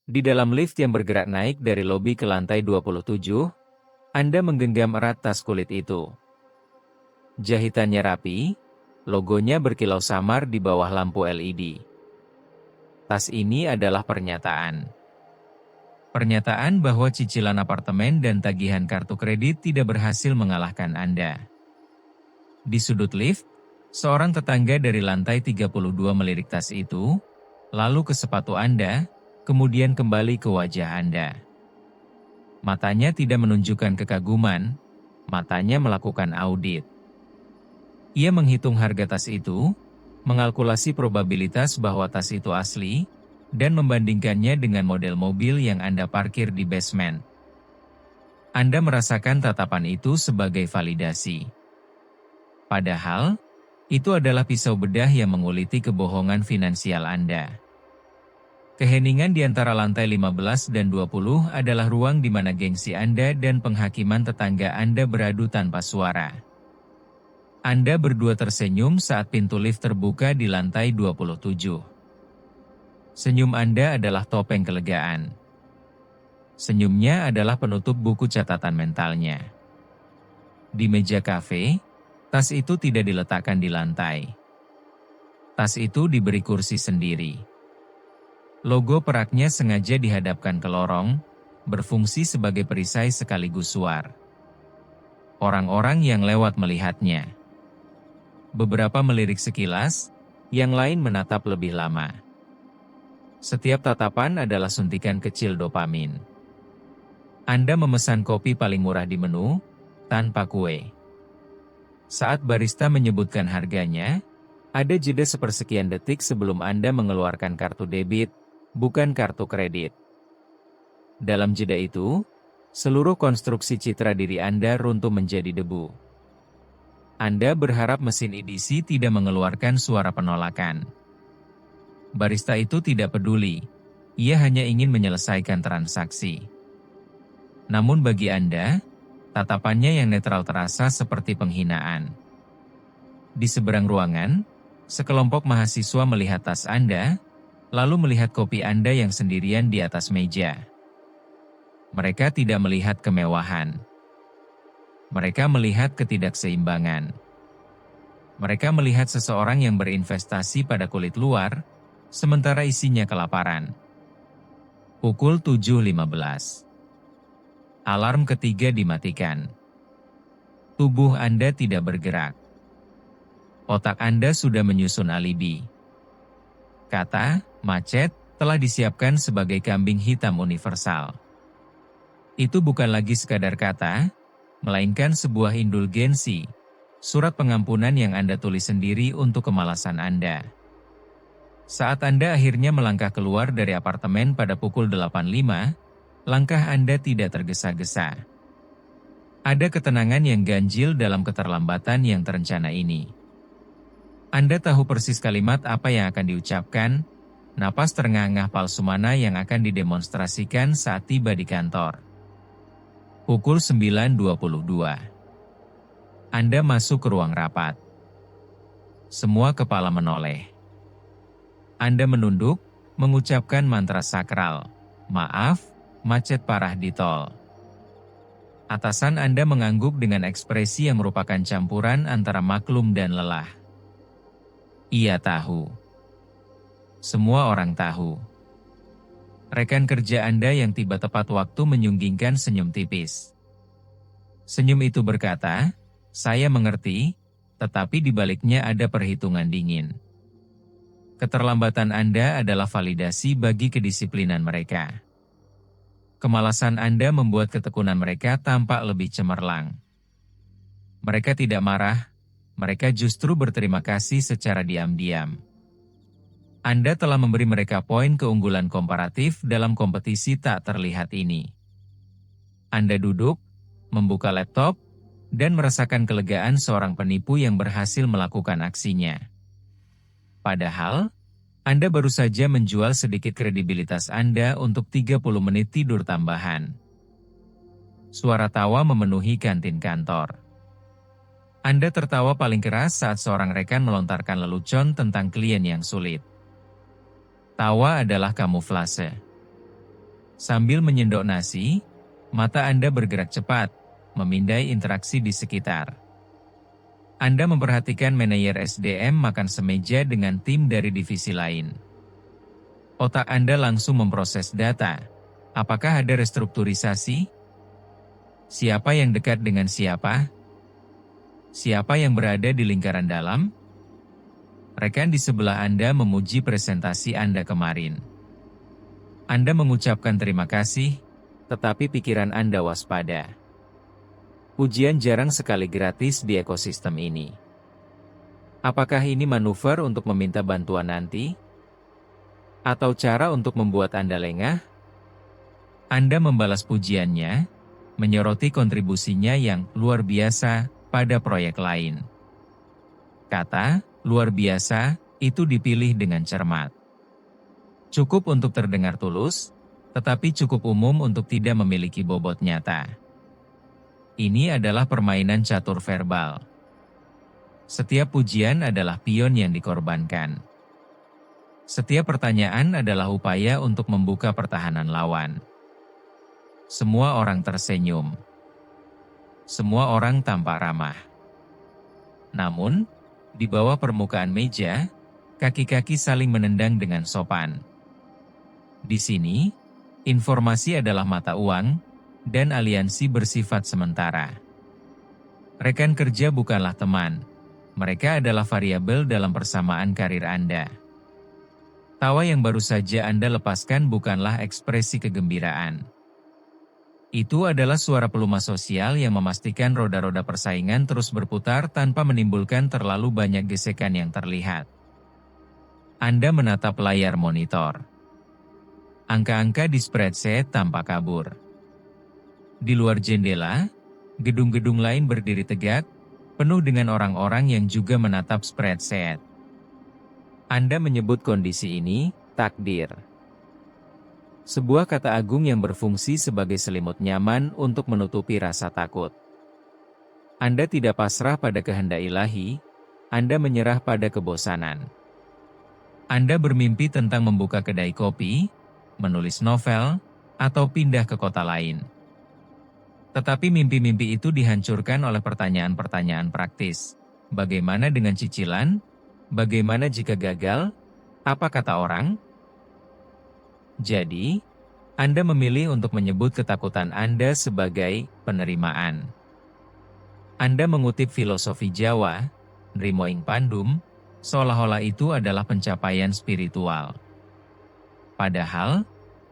Di dalam lift yang bergerak naik dari lobi ke lantai 27, Anda menggenggam erat tas kulit itu. Jahitannya rapi, logonya berkilau samar di bawah lampu LED. Tas ini adalah pernyataan. Pernyataan bahwa cicilan apartemen dan tagihan kartu kredit tidak berhasil mengalahkan Anda. Di sudut lift, seorang tetangga dari lantai 32 melirik tas itu, lalu ke sepatu Anda, kemudian kembali ke wajah Anda. Matanya tidak menunjukkan kekaguman, matanya melakukan audit. Ia menghitung harga tas itu, mengalkulasi probabilitas bahwa tas itu asli, dan membandingkannya dengan model mobil yang Anda parkir di basement. Anda merasakan tatapan itu sebagai validasi. Padahal, itu adalah pisau bedah yang menguliti kebohongan finansial Anda. Keheningan di antara lantai 15 dan 20 adalah ruang di mana gengsi Anda dan penghakiman tetangga Anda beradu tanpa suara. Anda berdua tersenyum saat pintu lift terbuka di lantai 27. Senyum Anda adalah topeng kelegaan. Senyumnya adalah penutup buku catatan mentalnya. Di meja kafe, tas itu tidak diletakkan di lantai. Tas itu diberi kursi sendiri. Logo peraknya sengaja dihadapkan ke lorong, berfungsi sebagai perisai sekaligus suar. Orang-orang yang lewat melihatnya. Beberapa melirik sekilas, yang lain menatap lebih lama. Setiap tatapan adalah suntikan kecil dopamin. Anda memesan kopi paling murah di menu, tanpa kue. Saat barista menyebutkan harganya, ada jeda sepersekian detik sebelum Anda mengeluarkan kartu debit, bukan kartu kredit. Dalam jeda itu, seluruh konstruksi citra diri Anda runtuh menjadi debu. Anda berharap mesin EDC tidak mengeluarkan suara penolakan. Barista itu tidak peduli, ia hanya ingin menyelesaikan transaksi. Namun bagi Anda, tatapannya yang netral terasa seperti penghinaan. Di seberang ruangan, sekelompok mahasiswa melihat tas Anda, lalu melihat kopi Anda yang sendirian di atas meja. Mereka tidak melihat kemewahan. Mereka melihat ketidakseimbangan. Mereka melihat seseorang yang berinvestasi pada kulit luar, sementara isinya kelaparan. Pukul 7.15. Alarm ketiga dimatikan. Tubuh Anda tidak bergerak. Otak Anda sudah menyusun alibi. Kata, macet, telah disiapkan sebagai kambing hitam universal. Itu bukan lagi sekadar kata, melainkan sebuah indulgensi, surat pengampunan yang Anda tulis sendiri untuk kemalasan Anda. Saat Anda akhirnya melangkah keluar dari apartemen pada pukul 8.05, langkah Anda tidak tergesa-gesa. Ada ketenangan yang ganjil dalam keterlambatan yang terencana ini. Anda tahu persis kalimat apa yang akan diucapkan, napas terengah-engah palsu mana yang akan didemonstrasikan saat tiba di kantor. Pukul 9.22. Anda masuk ke ruang rapat. Semua kepala menoleh. Anda menunduk, mengucapkan mantra sakral. Maaf, macet parah di tol. Atasan Anda mengangguk dengan ekspresi yang merupakan campuran antara maklum dan lelah. Ia tahu. Semua orang tahu. Rekan kerja Anda yang tiba tepat waktu menyunggingkan senyum tipis. Senyum itu berkata, "Saya mengerti, tetapi di baliknya ada perhitungan dingin." Keterlambatan Anda adalah validasi bagi kedisiplinan mereka. Kemalasan Anda membuat ketekunan mereka tampak lebih cemerlang. Mereka tidak marah, mereka justru berterima kasih secara diam-diam. Anda telah memberi mereka poin keunggulan komparatif dalam kompetisi tak terlihat ini. Anda duduk, membuka laptop, dan merasakan kelegaan seorang penipu yang berhasil melakukan aksinya. Padahal, Anda baru saja menjual sedikit kredibilitas Anda untuk 30 menit tidur tambahan. Suara tawa memenuhi kantin kantor. Anda tertawa paling keras saat seorang rekan melontarkan lelucon tentang klien yang sulit. Tawa adalah kamuflase. Sambil menyendok nasi, mata Anda bergerak cepat, memindai interaksi di sekitar. Anda memperhatikan manajer SDM makan semeja dengan tim dari divisi lain. Otak Anda langsung memproses data. Apakah ada restrukturisasi? Siapa yang dekat dengan siapa? Siapa yang berada di lingkaran dalam? Rekan di sebelah Anda memuji presentasi Anda kemarin. Anda mengucapkan terima kasih, tetapi pikiran Anda waspada. Pujian jarang sekali gratis di ekosistem ini. Apakah ini manuver untuk meminta bantuan nanti? Atau cara untuk membuat Anda lengah? Anda membalas pujiannya, menyoroti kontribusinya yang luar biasa pada proyek lain. Kata luar biasa itu dipilih dengan cermat. Cukup untuk terdengar tulus, tetapi cukup umum untuk tidak memiliki bobot nyata. Ini adalah permainan catur verbal. Setiap pujian adalah pion yang dikorbankan. Setiap pertanyaan adalah upaya untuk membuka pertahanan lawan. Semua orang tersenyum. Semua orang tampak ramah. Namun, di bawah permukaan meja, kaki-kaki saling menendang dengan sopan. Di sini, informasi adalah mata uang, dan aliansi bersifat sementara. Rekan kerja bukanlah teman, mereka adalah variabel dalam persamaan karir Anda. Tawa yang baru saja Anda lepaskan bukanlah ekspresi kegembiraan. Itu adalah suara pelumas sosial yang memastikan roda-roda persaingan terus berputar tanpa menimbulkan terlalu banyak gesekan yang terlihat. Anda menatap layar monitor. Angka-angka di spreadsheet tampak kabur. Di luar jendela, gedung-gedung lain berdiri tegak, penuh dengan orang-orang yang juga menatap spreadsheet. Anda menyebut kondisi ini takdir. Sebuah kata agung yang berfungsi sebagai selimut nyaman untuk menutupi rasa takut. Anda tidak pasrah pada kehendak ilahi, Anda menyerah pada kebosanan. Anda bermimpi tentang membuka kedai kopi, menulis novel, atau pindah ke kota lain. Tetapi mimpi-mimpi itu dihancurkan oleh pertanyaan-pertanyaan praktis. Bagaimana dengan cicilan? Bagaimana jika gagal? Apa kata orang? Jadi, Anda memilih untuk menyebut ketakutan Anda sebagai penerimaan. Anda mengutip filosofi Jawa, Nrimo ing pandum, seolah-olah itu adalah pencapaian spiritual. Padahal,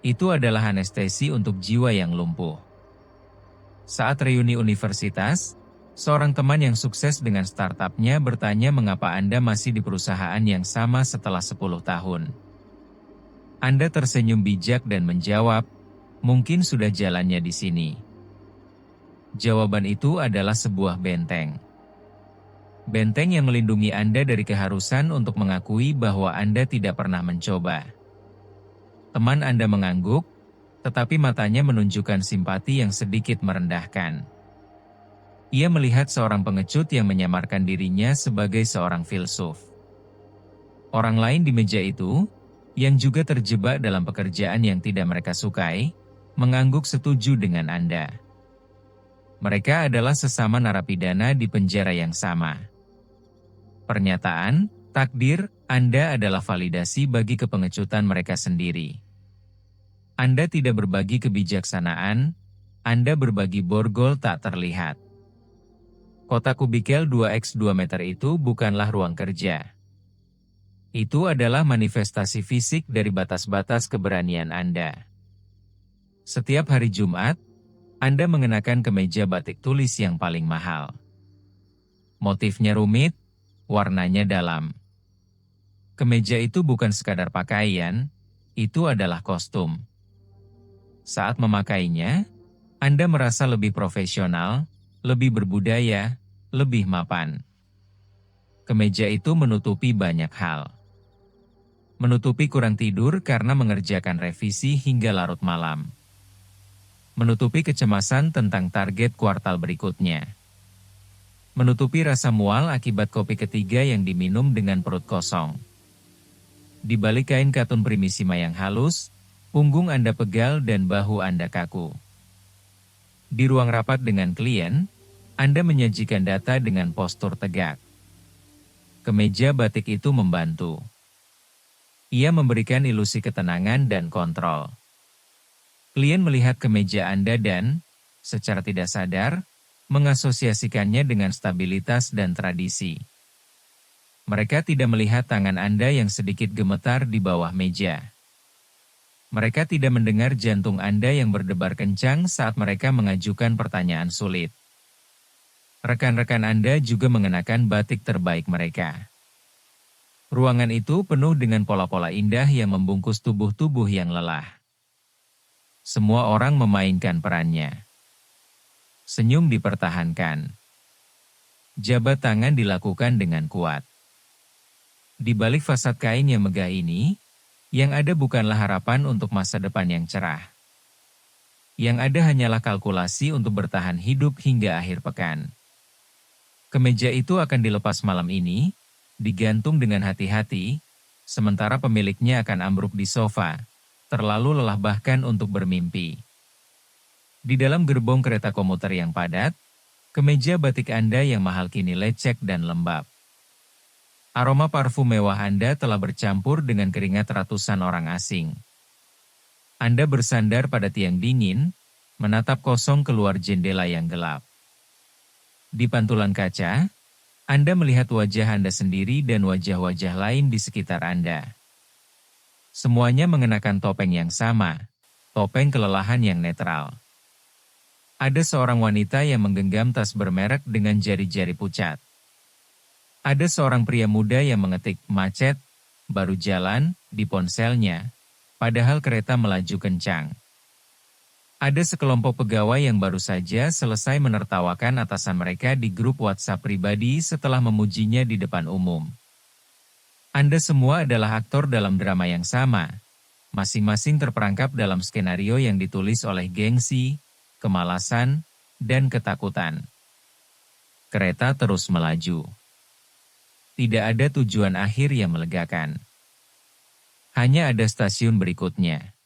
itu adalah anestesi untuk jiwa yang lumpuh. Saat reuni universitas, seorang teman yang sukses dengan startupnya bertanya mengapa Anda masih di perusahaan yang sama setelah 10 tahun. Anda tersenyum bijak dan menjawab, mungkin sudah jalannya di sini. Jawaban itu adalah sebuah benteng. Benteng yang melindungi Anda dari keharusan untuk mengakui bahwa Anda tidak pernah mencoba. Teman Anda mengangguk, tetapi matanya menunjukkan simpati yang sedikit merendahkan. Ia melihat seorang pengecut yang menyamarkan dirinya sebagai seorang filsuf. Orang lain di meja itu, yang juga terjebak dalam pekerjaan yang tidak mereka sukai, mengangguk setuju dengan Anda. Mereka adalah sesama narapidana di penjara yang sama. Pernyataan, takdir, Anda adalah validasi bagi kepengecutan mereka sendiri. Anda tidak berbagi kebijaksanaan, Anda berbagi borgol tak terlihat. Kotak kubikel 2x2 meter itu bukanlah ruang kerja. Itu adalah manifestasi fisik dari batas-batas keberanian Anda. Setiap hari Jumat, Anda mengenakan kemeja batik tulis yang paling mahal. Motifnya rumit, warnanya dalam. Kemeja itu bukan sekadar pakaian, itu adalah kostum. Saat memakainya, Anda merasa lebih profesional, lebih berbudaya, lebih mapan. Kemeja itu menutupi banyak hal. Menutupi kurang tidur karena mengerjakan revisi hingga larut malam. Menutupi kecemasan tentang target kuartal berikutnya. Menutupi rasa mual akibat kopi ketiga yang diminum dengan perut kosong. Di balik kain katun primisima yang halus, Punggung Anda pegal dan bahu Anda kaku. Di ruang rapat dengan klien, Anda menyajikan data dengan postur tegak. Kemeja batik itu membantu. Ia memberikan ilusi ketenangan dan kontrol. Klien melihat kemeja Anda dan, secara tidak sadar, mengasosiasikannya dengan stabilitas dan tradisi. Mereka tidak melihat tangan Anda yang sedikit gemetar di bawah meja. Mereka tidak mendengar jantung Anda yang berdebar kencang saat mereka mengajukan pertanyaan sulit. Rekan-rekan Anda juga mengenakan batik terbaik mereka. Ruangan itu penuh dengan pola-pola indah yang membungkus tubuh-tubuh yang lelah. Semua orang memainkan perannya. Senyum dipertahankan. Jabat tangan dilakukan dengan kuat. Di balik fasad kain yang megah ini, yang ada bukanlah harapan untuk masa depan yang cerah. Yang ada hanyalah kalkulasi untuk bertahan hidup hingga akhir pekan. Kemeja itu akan dilepas malam ini, digantung dengan hati-hati, sementara pemiliknya akan ambruk di sofa, terlalu lelah bahkan untuk bermimpi. Di dalam gerbong kereta komuter yang padat, kemeja batik Anda yang mahal kini lecek dan lembab. Aroma parfum mewah Anda telah bercampur dengan keringat ratusan orang asing. Anda bersandar pada tiang dingin, menatap kosong keluar jendela yang gelap. Di pantulan kaca, Anda melihat wajah Anda sendiri dan wajah-wajah lain di sekitar Anda. Semuanya mengenakan topeng yang sama, topeng kelelahan yang netral. Ada seorang wanita yang menggenggam tas bermerek dengan jari-jari pucat. Ada seorang pria muda yang mengetik "macet, baru jalan" di ponselnya, padahal kereta melaju kencang. Ada sekelompok pegawai yang baru saja selesai menertawakan atasan mereka di grup WhatsApp pribadi setelah memujinya di depan umum. Anda semua adalah aktor dalam drama yang sama, masing-masing terperangkap dalam skenario yang ditulis oleh gengsi, kemalasan, dan ketakutan. Kereta terus melaju. Tidak ada tujuan akhir yang melegakan. Hanya ada stasiun berikutnya.